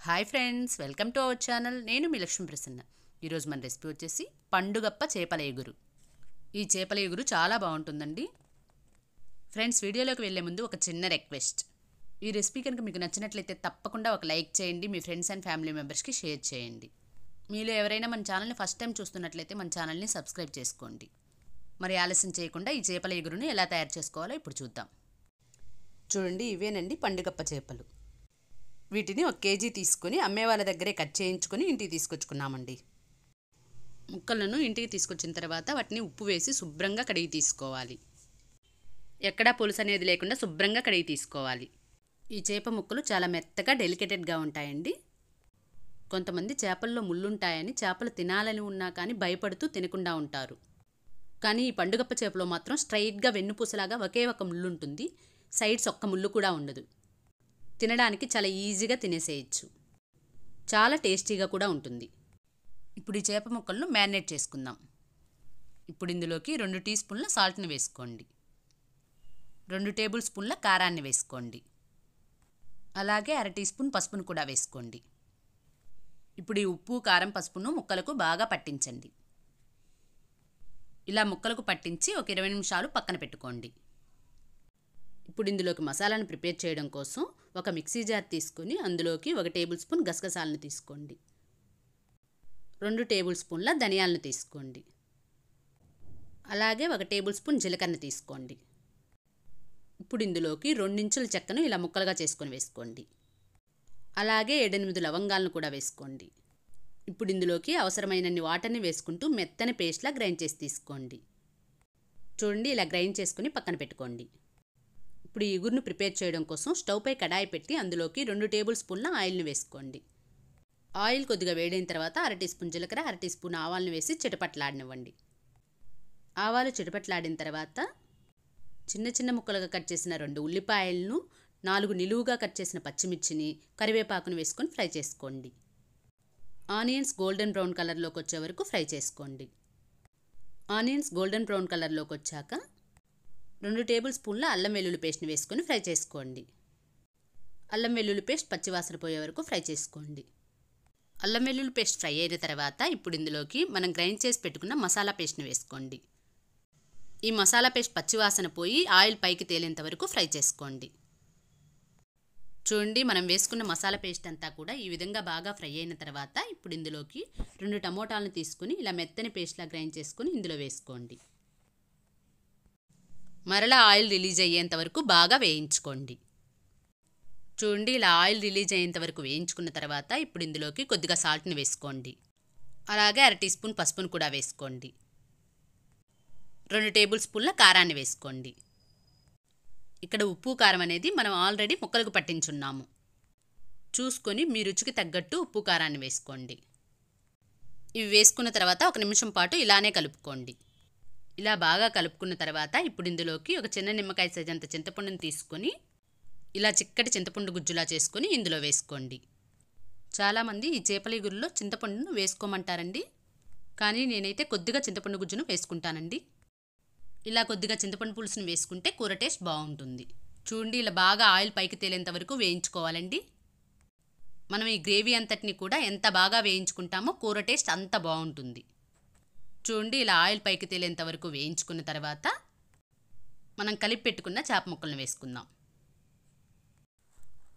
Hi friends, welcome to our channel. నేను మీ లక్ష్మీ ప్రసన్న. ఈరోజు మన రెసిపీ వచ్చేసి పండుగప్ప చేపల ఎగురు. ఈ చేపల ఎగురు చాలా బాగుంటుందండి. ఫ్రెండ్స్, వీడియోలోకి వెళ్ళే ముందు ఒక చిన్న రిక్వెస్ట్. ఈ రెసిపీ కనుక మీకు నచ్చినట్లయితే తప్పకుండా ఒక లైక్ చేయండి, మీ ఫ్రెండ్స్ అండ్ ఫ్యామిలీ మెంబర్స్కి షేర్ చేయండి. మీలో ఎవరైనా మన ఛానల్ని ఫస్ట్ టైం చూస్తున్నట్లయితే మన ఛానల్ని సబ్స్క్రైబ్ చేసుకోండి. మరి ఆలస్యం చేయకుండా ఈ చేపల ఎగురుని ఎలా తయారు చేసుకోవాలో ఇప్పుడు చూద్దాం. చూడండి, ఇవేనండి పండుగప్ప చేపలు. వీటిని 1 కేజీ తీసుకొని అమ్మే వాళ్ళ దగ్గరే కట్ చేయించుకొని ఇంటికి తీసుకొచ్చుకున్నామండి. ముక్కలను ఇంటికి తీసుకొచ్చిన తర్వాత వాటిని ఉప్పు వేసి శుభ్రంగా కడిగి తీసుకోవాలి. ఎక్కడా పులుసు అనేది లేకుండా శుభ్రంగా కడిగి తీసుకోవాలి. ఈ చేప ముక్కలు చాలా మెత్తగా డెలికేటెడ్గా ఉంటాయండి. కొంతమంది చేపల్లో ముళ్ళుంటాయని చేపలు తినాలని ఉన్నా కానీ భయపడుతూ తినకుండా ఉంటారు. కానీ ఈ పండుగప్ప చేపలో మాత్రం స్ట్రైట్గా వెన్నుపూసలాగా ఒకే ఒక ముళ్ళు ఉంటుంది. సైడ్స్ ఒక్క ముళ్ళు కూడా ఉండదు. తినడానికి చాలా ఈజీగా తినేసేయచ్చు. చాలా టేస్టీగా కూడా ఉంటుంది. ఇప్పుడు ఈ చేప ముక్కలను మ్యారినేట్ చేసుకుందాం. ఇప్పుడు ఇందులోకి 2 టీ స్పూన్ల సాల్ట్ని వేసుకోండి. 2 టేబుల్ స్పూన్ల కారాన్ని వేసుకోండి. అలాగే 1/2 టీ స్పూన్ పసుపును కూడా వేసుకోండి. ఇప్పుడు ఈ ఉప్పు, కారం, పసుపును ముక్కలకు బాగా పట్టించండి. ఇలా ముక్కలకు పట్టించి ఒక 20 నిమిషాలు పక్కన పెట్టుకోండి. ఇప్పుడు ఇందులోకి మసాలాను ప్రిపేర్ చేయడం కోసం ఒక మిక్సీ జార్ తీసుకొని అందులోకి 1 టేబుల్ స్పూన్ గసగసాలను తీసుకోండి. 2 టేబుల్ స్పూన్ల ధనియాలను తీసుకోండి. అలాగే 1 టేబుల్ స్పూన్ జీలకర్ర తీసుకోండి. ఇప్పుడు ఇందులోకి 2 ఇంచుల చెక్కను ఇలా ముక్కలుగా చేసుకొని వేసుకోండి. అలాగే 7-8 లవంగాలను కూడా వేసుకోండి. ఇప్పుడు ఇందులోకి అవసరమైనన్ని వాటర్ని వేసుకుంటూ మెత్తని పేస్ట్లా గ్రైండ్ చేసి తీసుకోండి. చూడండి, ఇలా గ్రైండ్ చేసుకుని పక్కన పెట్టుకోండి. ఇప్పుడు ఈ ఎగురును ప్రిపేర్ చేయడం కోసం స్టవ్ పై కడాయి పెట్టి అందులోకి 2 టేబుల్ స్పూన్ల ఆయిల్ని వేసుకోండి. ఆయిల్ కొద్దిగా వేడైన తర్వాత 1/2 టీ స్పూన్ జీలకర్ర, 1/2 టీ స్పూన్ ఆవాలను వేసి చిటపట్లాడనివ్వండి. ఆవాలు చిటపట్లాడిన తర్వాత చిన్న చిన్న ముక్కలుగా కట్ చేసిన 2 ఉల్లిపాయలను, 4 నిలువుగా కట్ చేసిన పచ్చిమిర్చిని, కరివేపాకును వేసుకొని ఫ్రై చేసుకోండి. ఆనియన్స్ గోల్డెన్ బ్రౌన్ కలర్లోకి వచ్చే వరకు ఫ్రై చేసుకోండి. ఆనియన్స్ గోల్డెన్ బ్రౌన్ కలర్లోకి వచ్చాక 2 టేబుల్ స్పూన్ల అల్లం వెల్లుల్లి పేస్ట్ని వేసుకొని ఫ్రై చేసుకోండి. అల్లం వెల్లుల్లి పేస్ట్ పచ్చివాసన పోయే వరకు ఫ్రై చేసుకోండి. అల్లం వెల్లుల్లి పేస్ట్ ఫ్రై అయిన తర్వాత ఇప్పుడు ఇందులోకి మనం గ్రైండ్ చేసి పెట్టుకున్న మసాలా పేస్ట్ని వేసుకోండి. ఈ మసాలా పేస్ట్ పచ్చివాసన పోయి ఆయిల్ పైకి తేలేంత వరకు ఫ్రై చేసుకోండి. చూడండి, మనం వేసుకున్న మసాలా పేస్ట్ అంతా కూడా ఈ విధంగా బాగా ఫ్రై అయిన తర్వాత ఇప్పుడు ఇందులోకి 2 టమోటాలను తీసుకుని ఇలా మెత్తని పేస్ట్లా గ్రైండ్ చేసుకుని ఇందులో వేసుకోండి. మరలా ఆయిల్ రిలీజ్ అయ్యేంత వరకు బాగా వేయించుకోండి. చూడండి, ఇలా ఆయిల్ రిలీజ్ అయ్యేంత వరకు వేయించుకున్న తర్వాత ఇప్పుడు ఇందులోకి కొద్దిగా సాల్ట్ని వేసుకోండి. అలాగే 1/2 టీ స్పూన్ పసుపును కూడా వేసుకోండి. 2 టేబుల్ స్పూన్ల కారాన్ని వేసుకోండి. ఇక్కడ ఉప్పు, కారం అనేది మనం ఆల్రెడీ ముక్కలకు పట్టించున్నాము. చూసుకొని మీ రుచికి తగ్గట్టు ఉప్పు, కారాన్ని వేసుకోండి. ఇవి వేసుకున్న తర్వాత 1 నిమిషం పాటు ఇలానే కలుపుకోండి. ఇలా బాగా కలుపుకున్న తర్వాత ఇప్పుడు ఇందులోకి ఒక చిన్న నిమ్మకాయ సైజ్ అంత చింతపండుని తీసుకొని ఇలా చిక్కటి చింతపండు గుజ్జులా చేసుకొని ఇందులో వేసుకోండి. చాలామంది ఈ చేపల ఎగురులో చింతపండును వేసుకోమంటారండి. కానీ నేనైతే కొద్దిగా చింతపండు గుజ్జును వేసుకుంటానండి. ఇలా కొద్దిగా చింతపండు పులుసును వేసుకుంటే కూర టేస్ట్ బాగుంటుంది. చూడండి, ఇలా బాగా ఆయిల్ పైకి తేలేంత వరకు వేయించుకోవాలండి. మనం ఈ గ్రేవీ అంతటిని కూడా ఎంత బాగా వేయించుకుంటామో కూర టేస్ట్ అంత బాగుంటుంది. చూడండి, ఇలా ఆయిల్ పైకి తేలేంత వరకు వేయించుకున్న తర్వాత మనం కలిపి పెట్టుకున్న చేప ముక్కలను వేసుకుందాం.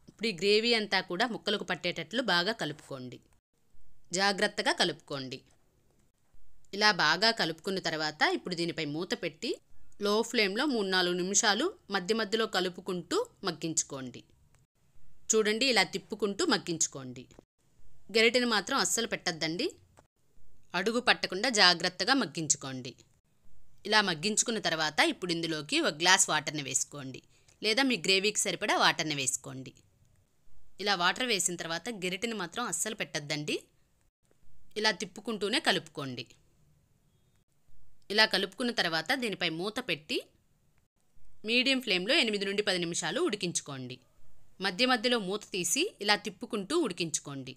ఇప్పుడు ఈ గ్రేవీ అంతా కూడా ముక్కలకు పట్టేటట్లు బాగా కలుపుకోండి. జాగ్రత్తగా కలుపుకోండి. ఇలా బాగా కలుపుకున్న తర్వాత ఇప్పుడు దీనిపై మూత పెట్టి లో ఫ్లేమ్లో 3-4 నిమిషాలు మధ్య మధ్యలో కలుపుకుంటూ మగ్గించుకోండి. చూడండి, ఇలా తిప్పుకుంటూ మగ్గించుకోండి. గరిటెని మాత్రం అస్సలు పెట్టద్దండి. అడుగు పట్టకుండా జాగ్రత్తగా మగ్గించుకోండి. ఇలా మగ్గించుకున్న తర్వాత ఇప్పుడు ఇందులోకి 1 గ్లాస్ వాటర్ని వేసుకోండి. లేదా మీ గ్రేవీకి సరిపడా వాటర్ని వేసుకోండి. ఇలా వాటర్ వేసిన తర్వాత గరిటెని మాత్రం అస్సలు పెట్టద్దండి. ఇలా తిప్పుకుంటూనే కలుపుకోండి. ఇలా కలుపుకున్న తర్వాత దీనిపై మూత పెట్టి మీడియం ఫ్లేమ్లో 8 నుండి 10 నిమిషాలు ఉడికించుకోండి. మధ్య మధ్యలో మూత తీసి ఇలా తిప్పుకుంటూ ఉడికించుకోండి.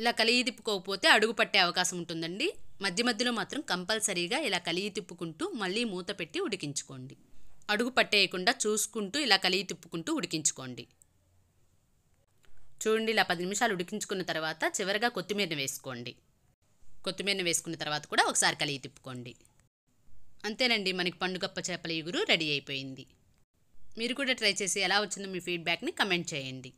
ఇలా కలిగి తిప్పుకోకపోతే అడుగు పట్టే అవకాశం ఉంటుందండి. మధ్య మధ్యలో మాత్రం కంపల్సరీగా ఇలా కలిగి తిప్పుకుంటూ మళ్ళీ మూత పెట్టి ఉడికించుకోండి. అడుగు పట్టేయకుండా చూసుకుంటూ ఇలా కలిగి తిప్పుకుంటూ ఉడికించుకోండి. చూడండి, ఇలా 10 నిమిషాలు ఉడికించుకున్న తర్వాత చివరగా కొత్తిమీరని వేసుకోండి. కొత్తిమీరని వేసుకున్న తర్వాత కూడా ఒకసారి కలిగి తిప్పుకోండి. అంతేనండి, మనకి పండుగప్ప చేపల ఇగురు రెడీ అయిపోయింది. మీరు కూడా ట్రై చేసి ఎలా వచ్చిందో మీ ఫీడ్బ్యాక్ని కమెంట్ చేయండి.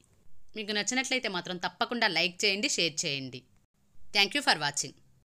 మీకు నచ్చినట్లయితే మాత్రం తప్పకుండా లైక్ చేయండి, షేర్ చేయండి. Thank you for watching.